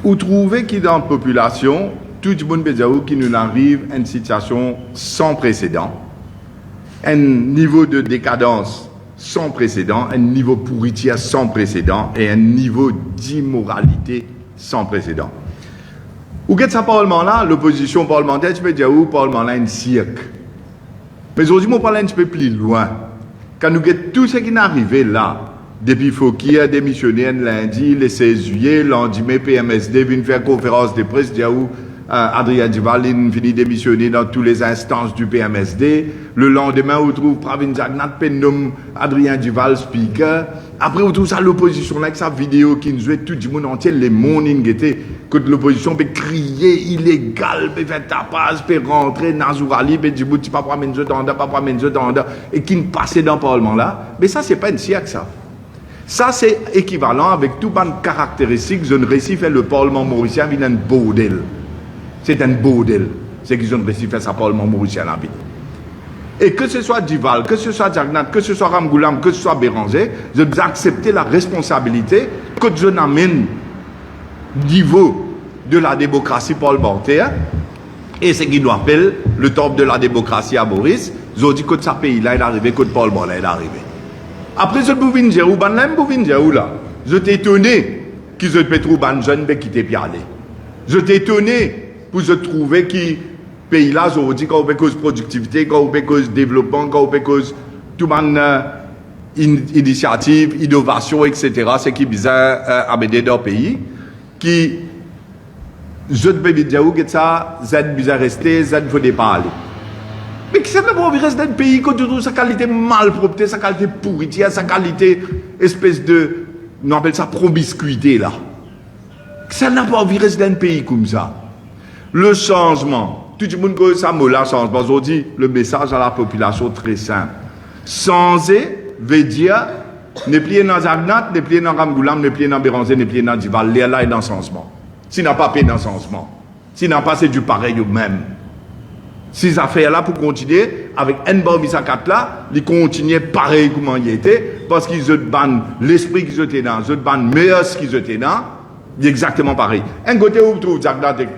Vous trouvez qu'il dans la population, tout le monde peut dire qui nous arrive à une situation sans précédent, un niveau de décadence sans précédent, un niveau de pourriture sans précédent et un niveau d'immoralité sans précédent. Ou qu'est-ce que ce parlement-là, l'opposition parlementaire, tu peux dire où le parlement-là est un cirque. Mais aujourd'hui, on parle un petit peu plus loin. Quand nous avons tout ce qui est arrivé là, depuis Fouquier a démissionné lundi, le 16 juillet, lundi, PMSD vient faire conférence de presse, dire où Adrien Duval finit démissionner dans toutes les instances du PMSD. Le lendemain, on trouve Pravin Jagnat nomme Adrien Duval speaker. Après, on trouve ça l'opposition avec sa vidéo qui nous jouait tout le monde entier, les morning était que l'opposition peut crier illégal, peut faire tapas, peut rentrer Nazourali, peut dire tu pas prendre une tanda, pas prendre une tanda, et qui ne passait dans le parlement là. Mais ça, c'est pas une siècle, ça. Ça, c'est équivalent avec tout ban caractéristique. Je ne réussis faire le parlement mauricien vient un bordel. C'est un bordel. C'est qu'ils ont réussi à faire ça parlement mauricien la vie. Et que ce soit Duval, que ce soit Jagnat, que ce soit Ramgoulam, que ce soit Béranger, je dois accepter la responsabilité que je n'amène niveau de la démocratie parlementaire. Et c'est ce qui nous appelle le top de la démocratie à Maurice. Je dis que ce pays-là est arrivé, que le parlement là est arrivé. Après, je vous viens dire, je t'ai étonné qu'ils se mettent ban jeune qui t'est pialé. Je t'ai étonné pour se trouver que pays là, je dis qu'on fait cause productivité, qu'on fait cause développement, qu'on fait cause tout man initiative, innovation, etc. C'est qui bizarre à mener dans le pays. Qui, je te peux dire que ça, Z bizarre rester, Z ne faut pas aller. Mais qui c'est d'abord il reste dans le pays quand tu trouves sa qualité malpropreté, sa qualité pourriture, sa qualité espèce de, on appelle ça promiscuité là. Ça n'a pas envie de rester dans le pays comme ça. Le changement, tout le monde connaît ça, là, changement. Aujourd'hui, le message à la population très simple. Changer veut dire ne plier dans Zagnat, ne plier dans Ramgoulam, ne plier dans Béranger, ne plier dans Duval. Là est dans le changement. S'il n'a pas payé dans le changement, s'il n'a pas c'est du pareil au même. Ces affaires-là, pour continuer, avec un bon visa 4 là, ils continuent pareil comme il était, parce qu'ils ont ban l'esprit qu'ils étaient dans, ils ont ban meilleur ce qu'ils étaient dans, exactement pareil. Un côté où on trouve Jagnat et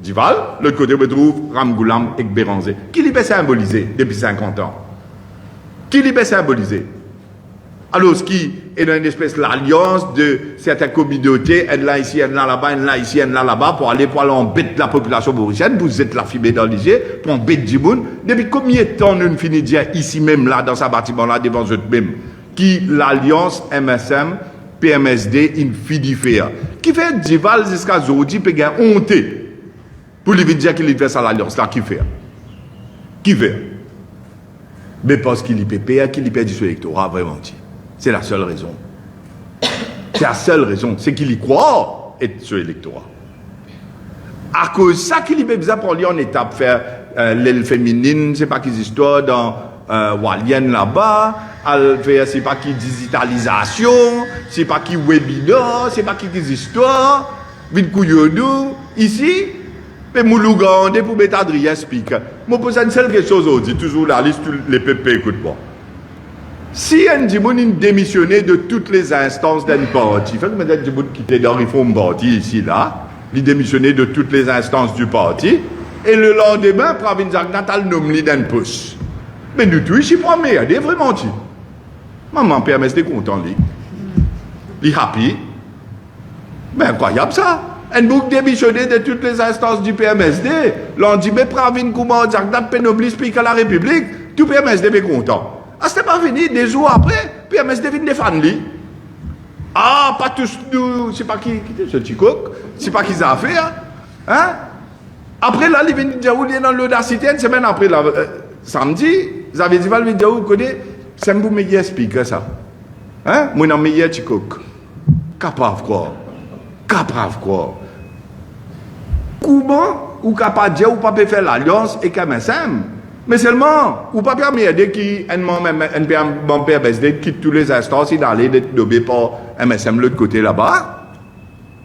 Duval, l'autre côté où on trouve Ramgoulam et Béranger. Qui les peut symboliser depuis 50 ans? Qui les peut symboliser? Alors, ce qui est dans une espèce d'alliance de certaines communautés, un là ici, un là là-bas, un là ici, un là là-bas, pour aller embêter la population mauricienne, vous êtes la fibée dans les yeux, pour embêter du monde. Depuis combien de temps nous finissons de dire ici même, là, dans ce bâtiment-là, devant eux même, qui l'alliance MSM, PMSD, in fidi faire, qui fait Duval jusqu'à aujourd'hui, peut gagner honte, pour lui dire qu'il fait ça l'alliance-là, qui fait? Qui fait? Mais parce qu'il y paye, qu'il y paye du électorat, vraiment. C'est la seule raison. C'est la seule raison. C'est qu'il y croit être sur l'électorat. À cause de ça qu'il y a besoin pour aller en étape faire l'aile féminine, c'est pas qu'ils histoires dans Walien là-bas, c'est pas qu'ils digitalisation, c'est pas qu'ils webinar, c'est pas qu'ils histoires, vite couillonnou, ici, mais Moulougandé pour mettre Adrien speaker. Moi, pose une seule question aujourd'hui, toujours la liste, les PP écoute-moi. Si un Djimoun démissionné de toutes les instances d'un parti, il faut que Mme Djimoun quitte dans le parti ici, là, il démissionné de toutes les instances du parti, et le lendemain, Pravin Jagnat a le nommé d'un poste. Mais du tout, je suis pas meilleur, il est vraiment dit. Maman, PMSD content, lui. Il est happy. Mais incroyable ça. Un bouc démissionné de toutes les instances du PMSD, l'on dit, mais Pravin Koumar Jagnat pénoblis speaker la République, tout PMSD est content. Ah, c'était pas fini, des jours après, PMSD vient défendre lui. Ah, pas tous nous, c'est pas qui était ce petit coq, c'est pas qui ça a fait, hein? Après là, il vient dire, où il est dans l'audacité, une semaine après, là, samedi, vous avez dit, Val dire, vous connaissez, c'est un meilleur speaker, ça. Hein? Moi, un meilleur petit coq. Capable quoi? Capable quoi? Comment, ou capable de dire, ou pas faire l'alliance et MSM? Mais seulement, ou pas permettre qui un père BSD quitte tous les instances et d'aller d'être nommé par MSM l'autre côté là-bas.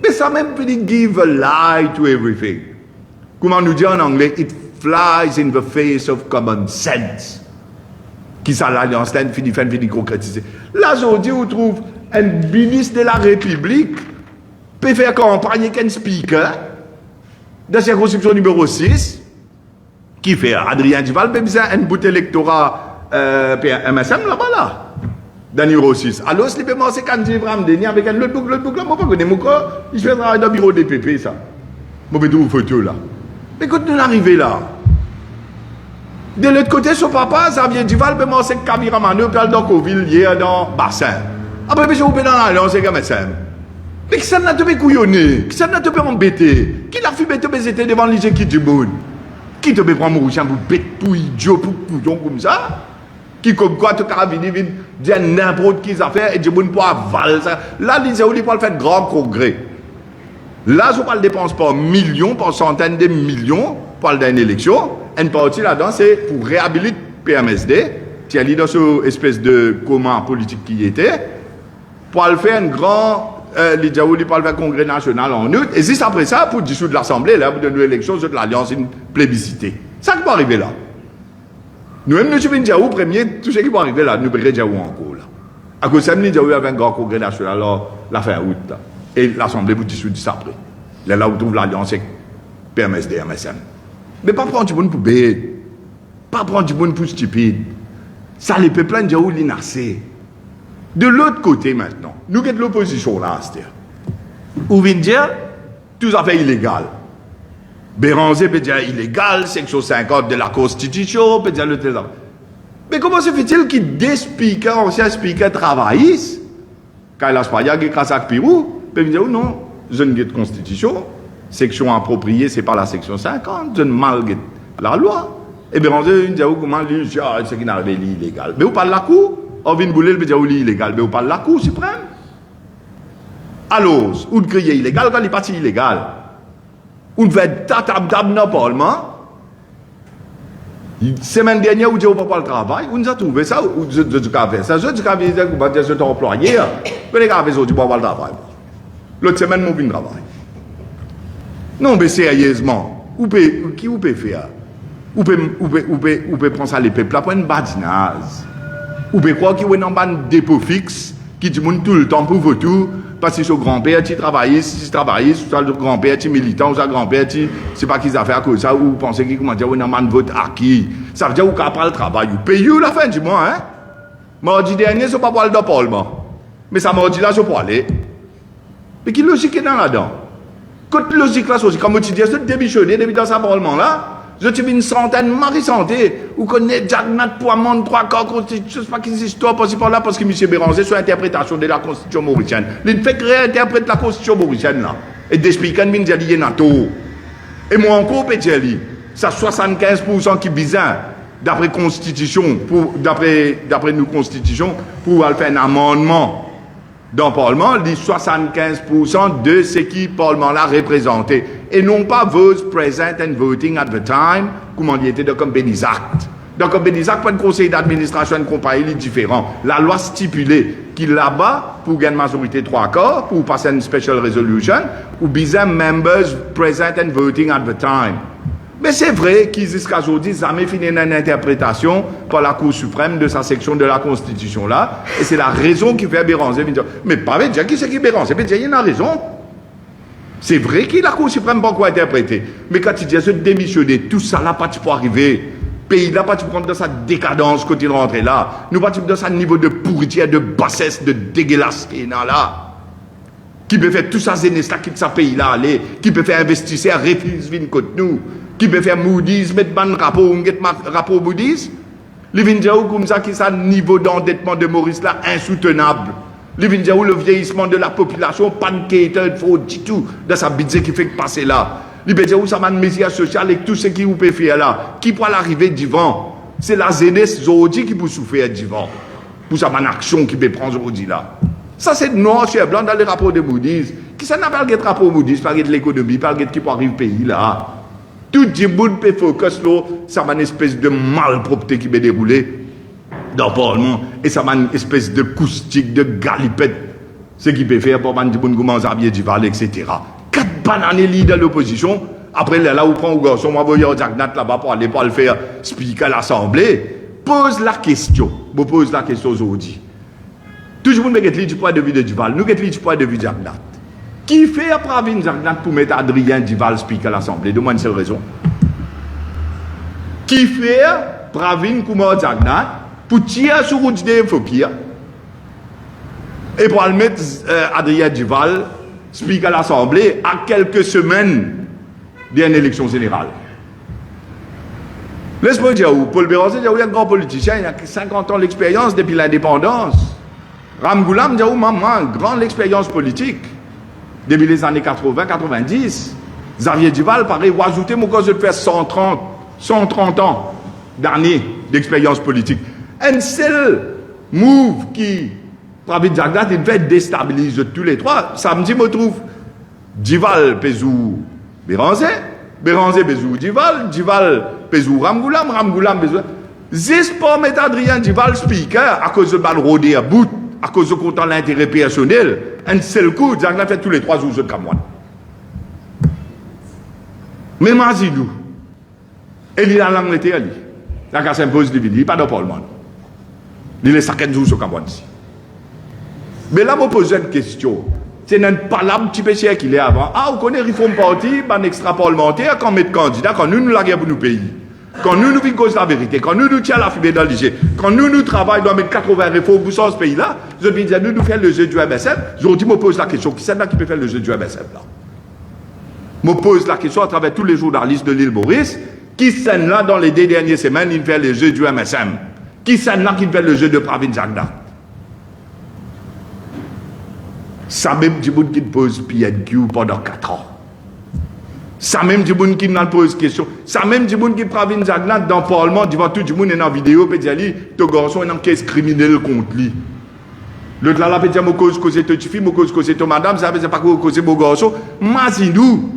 Mais ça même peut dire give a lie to everything. Comment nous dit en anglais, it flies in the face of common sense. Qui ça l'alliance là, finit concrétiser. Là, aujourd'hui, on trouve un ministre de la République peut faire campagne avec un speaker dans la circonscription numéro 6, qui fait Adrien Duval, peut besoin un bout d'électorat MSM là-bas là. Dans le numéro 6. Alors, si peut commencer quand je vais me avec un autre boucle là, moi pas connais mon corps, je fais travailler dans le bureau des PP ça. Moi je trouve photo là. Mais quand nous arrivons là, de l'autre côté, son papa, Xavier Duval, peut commencer avec Camille Ramano, puis dans Coville, hier dans Bassin. Après, je vais dans l'Alliance, c'est comme ça. Mais qui ça n'a pas couillonné? Qui ça n'a pas embêté? Qui l'a fait mettre mes étés devant les qui du monde? Qui te peut prendre mon chien pour bête, pour idiot, pour couillon comme ça? Qui comme quoi, tu as venir dire n'importe qui ça fait et du monde pour aval ça. Là, les gens, ils peuvent faire grand congrès. Là, je ne dépense pas millions, pas centaines de millions pour aller dans une élection. Une partie là-dedans, c'est pour réhabiliter PMSD, qui est dans cette espèce de coma politique qui était, pour aller faire un grand. Les gens ils parlent d'un congrès national en août, et juste après ça, pour dissoudre l'Assemblée, là, pour donner l'élection, de l'Alliance, une plébiscité. Ça qui peut arriver là. Nous-mêmes, nous sommes déjà au premier, tout ce qui peut arriver là, nous pourrions déjà encore là. À cause de ça, nous avons un grand congrès national la fin août, là, et l'Assemblée pour dissoudre ça après. Là où on trouve l'Alliance avec PMSD, MSM. Mais pas prendre du monde pour bête, pas prendre du monde pour stupide. Ça, les peuples, déjà où l'inassé. De l'autre côté maintenant, nous avons l'opposition là, c'est-à-dire, où vient dire tout ça fait illégal. Béranger peut dire illégal, section 50 de la Constitution, peut dire le trésor. Mais comment se fait-il qu'il des speakers, anciens speakers travaillissent, quand il a Spaya, qui grâce à Pirou, peut dire non, je ne de Constitution, section appropriée, c'est pas la section 50, je ne malgré la loi. Et Béranger, il dit comment lui, c'est qui n'arrive illégal. Mais vous parlez de la Cour? On vient de bouler, le dire illégal, mais on parle de la Cour suprême. Alors, on crier illégal quand il est parti illégal. On fait tatab dans le Parlement. Semaine dernière, on dit on ne peut pas le travail. On a trouvé ça, on a fait ça. Je dis qu'on va dire que c'est employé. Mais les gars, on ne peut pas le travail. L'autre semaine, on vient de travail. Non, mais sérieusement, qui vous peut faire? Vous pouvez prendre ça les peuples là pour une badinage. Ou bien croire qu'il y a un dépôt fixe qui dit tout le temps pour vous tout, parce que son grand-père qui travaille, si travaille, soit le grand-père qui militant, ou son grand-père qui, c'est pas qu'ils a fait à cause de ça, ou vous pensez qu'il comment dire, on a un vote acquis. Ça veut dire qu'on n'a pas le travail, vous payez la fin du mois, hein. Mardi dernier, c'est pas pour aller dans le Parlement. Mais ça mardi là, c'est pour aller. Mais quelle logique est dans là-dedans? Quelle logique là, c'est comme tu dis, c'est démissionner depuis dans ce Parlement là. Je suis une centaine, Marie Santé, ou connaît Jagnat pour amende 3 corps, je ne sais pas quelle histoire possible là, parce que M. Béranger, sur l'interprétation de la Constitution mauricienne. Il fait réinterpréter la Constitution mauricienne là. Et d'expliquer qu'il y a NATO. Et moi encore, Pétiali, ça 75% qui bizarre, d'après Constitution, d'après nos Constitutions, pour faire un amendement dans le Parlement, dit 75% de ce qui le Parlement l'a représenté. Et non pas votes present and voting at the time, comme on était dans le Companies Act. Dans le Companies Act, pas de conseil d'administration de compagnie différent. La loi stipulait qu'il là-bas, pour gagner une majorité 3 quarts, pour passer une special resolution, ou besoin members present and voting at the time. Mais c'est vrai qu'ils jusqu'à aujourd'hui, ça m'a fini une interprétation par la Cour suprême de sa section de la Constitution là. Et c'est la raison qui fait Béranger. Mais pas dire qui c'est qui Béranger, mais il y a raison. C'est vrai que la Cour suprême pas quoi interpréter. Mais quand il dit se démissionner, tout ça là, pas pour arriver. Pays là, pas prendre dans sa décadence quand il rentre là. Nous pas dans sa niveau de pourriture, de bassesse, de dégueulasse qui est là. Qui peut faire tout ça, zénès là, quitte sa pays là, aller. Qui peut faire investir à Refuse Vin contre nous. Qui peut faire Moody's, mettre ban rapport Moody's. Les Vindiaou comme ça, qui ça niveau d'endettement de Maurice là, insoutenable. Les Vindiaou, le vieillissement de la population, pancated, faut du tout, dans sa budget qui fait passer là. Les Vindiaou, ça m'a un métier social et tout ce qui vous peut faire là. Qui peut l'arriver d'Ivan? C'est la jeunesse aujourd'hui qui peut souffrir d'Ivan. Pour ça, une action qui peut prendre aujourd'hui là. Ça, c'est noir sur blanc dans les rapports de Moody's. Qui ça n'a pas le rapport Moody's, pas de l'économie, pas de qui peut arriver au pays là. Tout le monde peut focus là, ça va une espèce de malpropreté qui peut dérouler dans le Parlement, et ça va une espèce de acoustique, de galipette, ce qui peut faire pour les gens comme Xavier Duval, etc. 4 bananes lits dans l'opposition, après là où prend au garçon, on va voir Jagnat là-bas pour aller le faire speaker à l'Assemblée, pose la question aujourd'hui. Tout le monde met du point de vue de Duval, nous mettons du point de vue de Jagnat. Qui fait Pravin Jagnat pour mettre Adrien Duval speaker à l'Assemblée? De moi, une seule raison. Qui fait Pravin Kumar Jagnat pour tirer sur route des Fokir et pour le mettre Adrien Duval speaker à l'Assemblée à quelques semaines d'une élection générale? Laisse-moi dire, Paul Béranger, il y a un grand politicien, il a 50 ans d'expérience depuis l'indépendance. Ramgoulam, il y a une grande expérience politique depuis les années 80-90. Xavier Duval, pareil, ou ajouter mon cause de faire 130 ans d'années d'expérience politique. Un seul move qui, Pravin Jagnat, il fait déstabiliser tous les trois. Samedi, me trouve Duval, Pézou, Béranger, Béranger, Pézou, Duval, Pézou, Ramgoulam, Pézou. Juste pour mettre Adrien Duval speaker à cause de balle rodée à bout, à cause de content l'intérêt personnel, un seul coup, Jagnat fait tous les 3 jours de Cameroun. Mais Mazidou, il a l'anglais, la casse impose il n'est pas dans le Parlement. Il est 50 jours sur Cameroun. Mais là, je me pose une question. C'est un palabre petit peu cher qu'il est avant. Ah, vous connaissez réforme parti, un extra parlementaire, quand on met candidat, quand nous la guerre pour nos pays. Quand nous vivons cause la vérité, quand nous tirons la fumée dans l'IG, quand nous travaillons dans mettre 80 réformes pour ce pays-là, je vais dire, nous faisons le jeu du MSF. Je me pose la question, qui c'est là qui peut faire le jeu du MSF là? Je me pose la question à travers tous les journalistes de l'île Maurice, qui c'est là dans les 2 dernières semaines, ils font le jeu du MSM? Qui c'est là qui fait le jeu de Pravin Jagnat? Ça même du monde qui pose PNQ pendant 4 ans. Ça même du monde qui nous pose question. Ça même du monde qui Pravin Jagnat dans le Parlement, devant tout le monde est dans la vidéo, peut dire, ton garçon est dans une caisse criminelle contre lui. L'autre là, peut dire, mon cause ton fille, mon cause ton madame, ça veut dire pas cause mon garçon. Mazidou.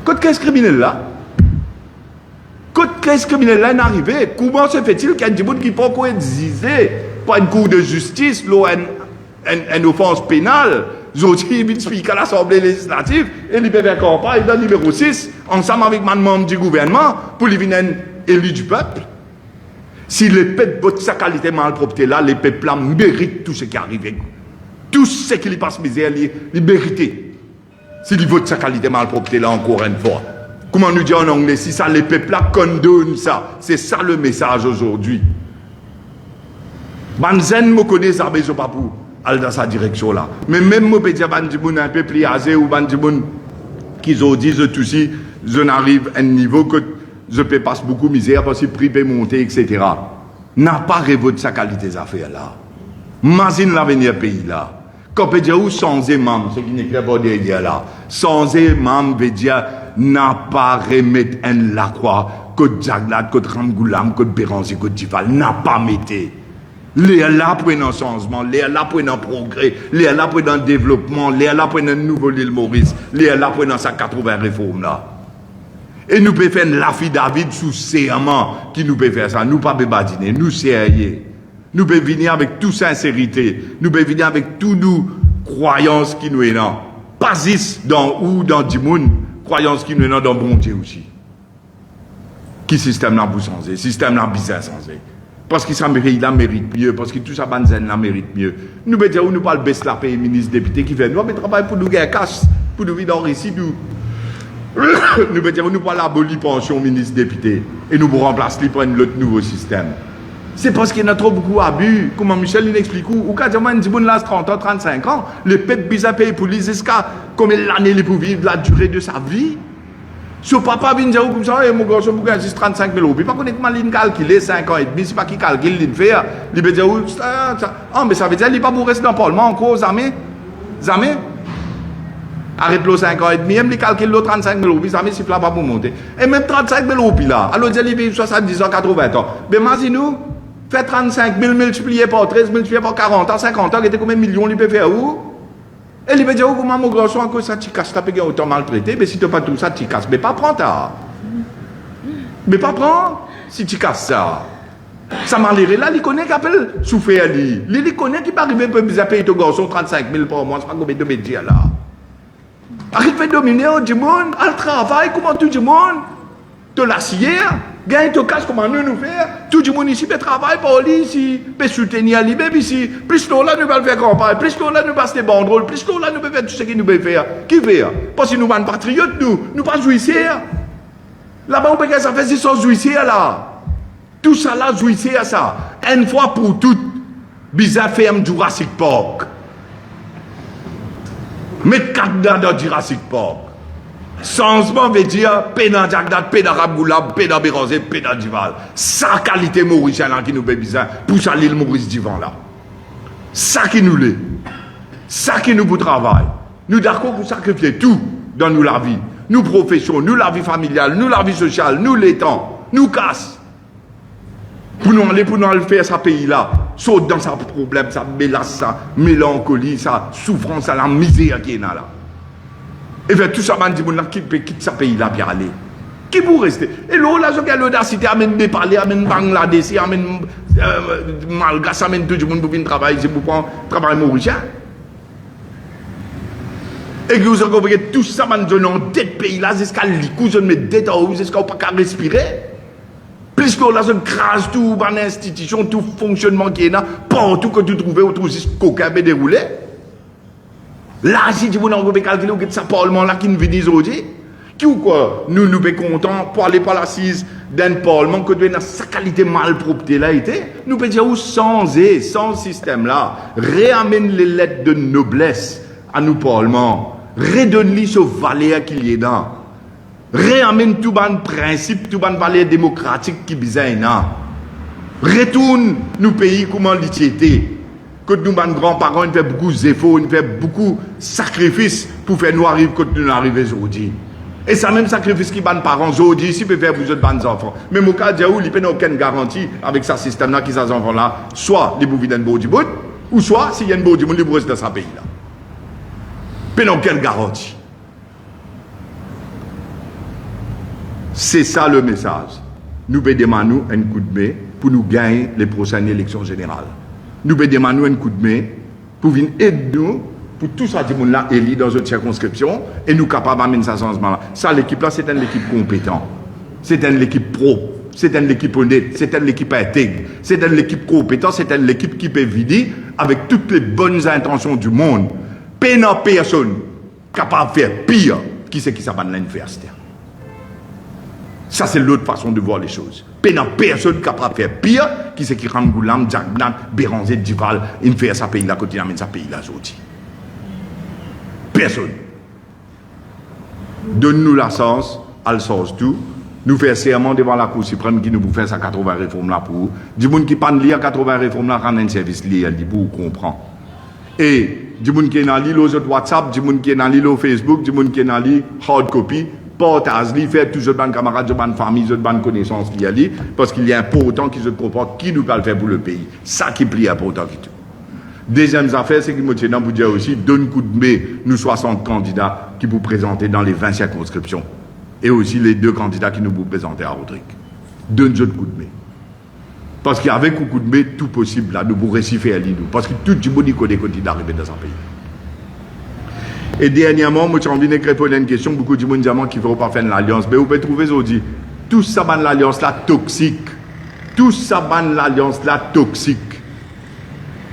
Côte caisse criminelle là. Côte caisse criminelle là est arrivé. Comment se fait-il qu'il y a des gens qui peuvent quoi exiger par une cour de justice, une offense pénale? Aujourd'hui, il explique à l'Assemblée législative et il peut faire campagne dans le numéro 6, ensemble avec un membre du gouvernement, pour lui venir élu du peuple. Si les peuples votent sa qualité malpropreté là, les peuples là méritent tout ce qui arrive. Tout ce qui lui passe misère, ils méritent. S'ils votent sa qualité malpropreté là, encore une fois. Comment nous dire en anglais, si ça, les peuples là condamnent ça. C'est ça le message aujourd'hui. Banzen me connaît ça, mais je ne sais pas pour aller dans sa direction là. Mais même moi, je peux dire, un peu plié ou qui ont dit, je n'arrive à un niveau que je peux passer beaucoup de misère parce que le prix peut monter, etc. N'a pas rêvé de sa qualité des affaires là. Imagine l'avenir pays là. Quand on peut dire, où sans imam, ce qui n'est pas derrière là. Sans imam veut dire, n'a pas remettre un la croix, que Jagnat, que Ramgoulam, que Béranger, que Duval, n'a pas metté. Les là pour un changement, les là pour un progrès, les là pour un développement, les là pour un nouveau l'île Maurice, les là pour un 180 réformes là. Et nous pouvons faire l'affidavit sous serment qui nous peut faire ça. Nous pas badiner, nous sérieux. Nous pouvons venir avec toute sincérité. Nous pouvons venir avec toutes nos croyances qui nous est là. Pas juste dans ou dans du monde, croyances qui nous est là dans bon Dieu aussi. Qui système là pour changer, système là bizarre changer. Parce que ça mérite, la mérite mieux, parce que tout ça banzen la mérite mieux. Nous pouvons dire, nous parlons baisser la paix, ministre député qui fait, nous avons travail pour nous gagner cash, pour nous vivre dans le récit. Nous pouvons dire, nous parlons abolir pension, ministre député, et nous vous remplacer par l'autre nouveau système. C'est parce qu'il y a trop beaucoup d'abus. Comment Michel il explique ou quand on dit bon là 30 ans, 35 ans, le peuple bizarre paye pour lui jusqu'à combien d'années pour vivre la durée de sa vie. Si le papa vient dire comme ça, mon garçon, vous gagnez 35 000 euros. Il ne peut pas comment il calcule 5 ans et demi, c'est pas qui calcule, il fait. Il peut dire, ah, mais ça veut dire qu'il n'est pas pour rester dans le Parlement encore, jamais. Arrête le 5 ans et demi, il calcule le 35 000 euros, jamais, c'est pas pour monter. Et même 35 000 euros, là, alors il vit 70 ans, 80 ans. Mais imaginez-nous, fait 35 000 multiplié par 13, multiplié par 40 ans, 50 ans, il était combien de millions, il peut faire où? Et il va dire, comment mon garçon, à cause ça, tu casses, tu as autant maltraité, mais si tu n'as pas tout ça, tu casses. Mais pas prendre ça. Mais pas prendre si tu casses ça. Ça m'a l'air là, il connaît qu'il appelle souffrir. Il connaît qu'il peut arriver un peu à payer ton garçon 35 000 par mois, c'est pas combien de métiers là. Arrive à dominer du monde, à le travail, comment tout le monde, te l'assier, Gagne tout casse comment nous faire. Tout le monde ici peut travailler pour lui ici, peut soutenir lui même ici. Plus nous là nous allons faire campagne, plus nous là nous passer des banderoles, plus nous là nous pouvons faire tout ce que nous pouvons faire. Qui fait? Parce que nous sommes patriotes nous pas jouissiers. Là-bas on peut faire ça fait 600 jouissiers là. Tout ça là jouissiers à ça. Une fois pour toutes, bizarre ferme Jurassic Park. Mettre 4 dans Jurassic Park. Changement veut dire pédant Jagdad, pédant Raboulab, pédant Béranzé, pédant Dival. Ça qualité mauricienne qui nous fait bizarre pour ça l'île Maurice Divan là. Ça qui nous l'est. Ça qui nous pour travail. Nous d'accord pour sacrifier tout dans nous la vie. Nous professions, nous la vie familiale, nous la vie sociale, nous les temps, nous casse. Pour nous aller faire ce pays là, saute dans sa problème, sa mélasse, sa mélancolie, sa souffrance, la misère qui est là. Et bien tout ça, man dit, qui peut quitter ce pays-là pour aller. Qui pour rester? Et là, je regarde l'audacité, amène Népalais, amène Bangladesh, amène Malgache, amène tout le monde pour venir travailler ici, pour prendre travail mauricien. Et que vous avez compris, tout ça, man, je n'en tête pays-là, jusqu'à l'icou, je ne mets tête en haut, jusqu'à pas qu'à respirer. Plus que là, je crase tout, dans l'institution, tout fonctionnement qui est là, partout que tu trouves, ou tu trouves coquin déroulé. Là, si tu veux calculer que ça parlement là qui nous vient aujourd'hui, qui ou quoi, nous sommes contents pour aller par l'assise d'un parlement que de sa qualité malpropreté là été, nous pouvons dire où sans système là, réamène les lettres de noblesse à nos parlements, redonne-lui ce valeur qu'il y a dans, réamène tout ban principe, tout ban valeur démocratique qui bizarre là, retourne nos pays comment l'était. Que nous, nos grands-parents, ils font beaucoup d'efforts, ils font beaucoup de sacrifices pour faire nous arriver quand nous arrivons aujourd'hui. Et ça même sacrifice qui nos parents aujourd'hui, si peuvent faire pour les enfants. Mais mon cas, il n'y a aucune garantie avec ce système-là, qui ces enfants-là, soit les bouvides d'un beau du bout, ou soit s'il y a un beau du monde, ils restent dans ce pays-là. Mais il n'y a aucune garantie. C'est ça le message. Nous devons demander un coup de main pour nous gagner les prochaines élections générales. Nous devons demander un coup de main pour venir aider nous, pour tout ça, tout là élu dans une circonscription, et nous capables d'amener ça changement-là. Ça, l'équipe-là, c'est une équipe compétente. C'est une équipe pro. C'est une équipe honnête. C'est une équipe intègre. C'est une équipe compétente. C'est une équipe qui peut vider avec toutes les bonnes intentions du monde. Personne capable de faire pire qui c'est qui s'abonne à l'université. Ça, c'est l'autre façon de voir les choses. Personne capable de faire pire qui c'est qui Rangoulam, Jagnan, Béranzé, Dival, il fait sa pays là, quand il amène sa pays là aujourd'hui. Personne. Donne-nous la chance, à le sens tout. Nous faisons serment devant la Cour suprême qui nous fait sa 80 réformes là pour vous. Du monde qui parle lire 80 réformes là, rend un service lié, pour vous comprendre. Et du monde qui est dans l'île aux WhatsApp, du monde qui est dans l'île au Facebook, du monde qui est dans l'île hard copy, portage, faire toujours de camarades, de bonnes familles, de bonnes connaissances qui y a li, parce qu'il y a important qu'ils se comprennent qui nous peut faire pour le pays. Ça qui plie important qui tout. Deuxième affaire, c'est qu'il me tient pour dire aussi, donne coup de main, nous 60 candidats qui vous présenter dans les 20 circonscriptions. Et aussi les 2 candidats qui nous vous présenter à Rodrigue. Donne un coup de main. Parce qu'avec un coup de main, tout possible, là, nous vous récifrer à l'île. Parce que tout le monde connaît quand il arrive dans un pays. Et dernièrement, moi, j'ai envie de répondre à une question. Beaucoup de monde disent qu'il ne faut pas faire l'alliance. Mais vous pouvez trouver aujourd'hui, tout ça, l'alliance là, toxique. Tout ça, l'alliance là, toxique.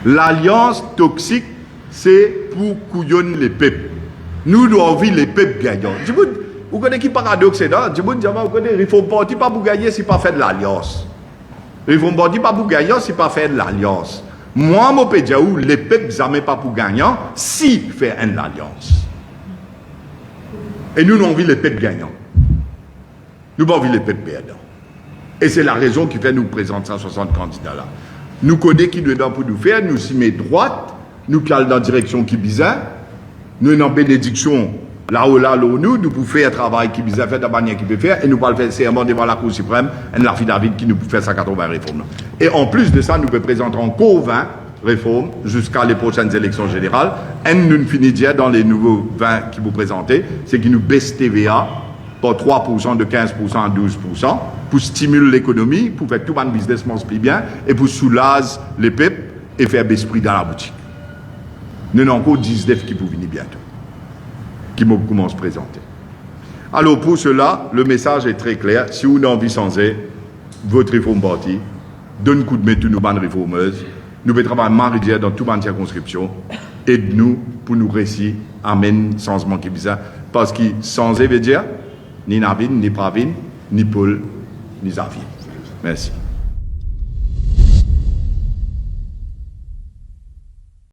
L'alliance toxique, c'est pour couillonner les peuples. Nous devons vivre les peuples gagnants. Vous connaissez qui paradoxe c'est là? Vous connaissez, il faut partir pas pour gagner si pas faire de l'alliance. Il faut partir pas pour gagner si pas faire de l'alliance. Moi, je peux dire où les peuples jamais pas pour gagner si faire une alliance. Et nous, nous envie les peuples gagnants. Nous avons envie les peuples perdants. Et c'est la raison qui fait nous présenter 160 candidats là. Nous connaissons qui nous donne pour nous faire, nous s'y mettons droite, nous calons dans la direction qui bizarre, nous sommes en bénédiction là-haut, nous pouvons faire un travail qui bizarre, faire de la manière qui peut faire, et nous pouvons faire serment devant la Cour suprême, et la David qui nous peut faire 180 réformes. Et en plus de ça, nous pouvons présenter encore 20 réformes jusqu'à les prochaines élections générales. Et nous finissons dans les nouveaux 20 qui vous présentez, c'est qui nous baisse TVA par 3% de 15% à 12%, pour stimuler l'économie, pour faire tout le business plus bien, et pour soulager les peuples et faire baisser prix dans la boutique. Nous avons encore 19 qui vont venir bientôt, qui commencent à se présenter. Alors pour cela, le message est très clair. Si vous avez envie de changer, votre réforme partie, donne coup de main tous nos bandes réformeuses, nous pouvons travailler mardi dans toute ma circonscription, aide-nous pour nous réussir à mener changement qui est bizarre, parce que sans veut dire, ni Navin, ni Pravin, ni Paul, ni Xavier. Merci.